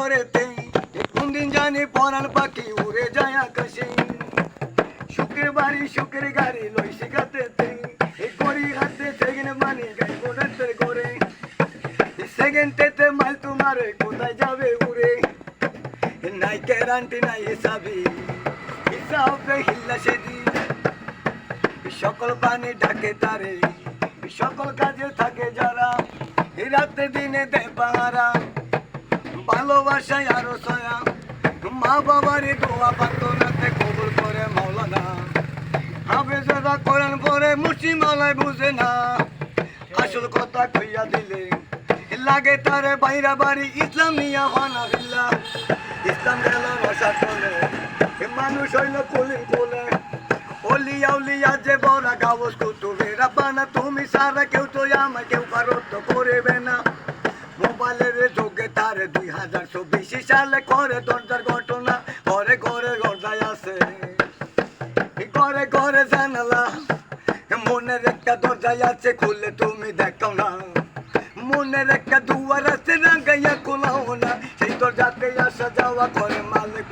ঘরেতে কোন দিন জানি পরাণ পাখি উড়ে যায় আকাশে সুখের বাড়ি সুখের গাড়ি লই শিখাতেতে করি হাতে সেকেন্ড মানি গাই বোনাতে করে সেকেন্ডেতে মাল তোমার কোথায় যাবে উড়ে নাই গ্যারান্টি নাই হিসাবি হিসাবে হিল্লা সেদি সকল পানি ডাকে তারে সকল কাজে থাকে যারা এই রাতে দিনে দেয় পাহারা ভালোবাসায় আরো সয়া মা বাবারই দোয়া প্রার্থনাতে কবুল করে মাওলানা হাফেজরা কোরআন পড়ে মুসলিম আলায় বুঝে না আসল কথা কইয়া দিলে লাগে তারে বাইরা বাড়ি ইসলাম নিয়া হানাফিল্লাহ ইসলাম গেল ভাষা চলে মানুষ হইল কলি বলে ওলিয়া উলিয়া যে বড়া গাওস কুতুবে রাব্বানা তুমি সারা কেউ তো আমায় কেউ কারো তো করবে না মোবাইলের যোগে তার 2024 সালে করে দরজার ঘটনা ঘরে ঘরে দরজায় আছে ঘরে ঘরে জানালা মনের একটা দরজায় আছে খুললে তুমি দেখো না মনের একটা দুয়ার আছে রাঙ্গাইয়া খোলাও না সেই দরজাতে আসা যাওয়া করে মালিক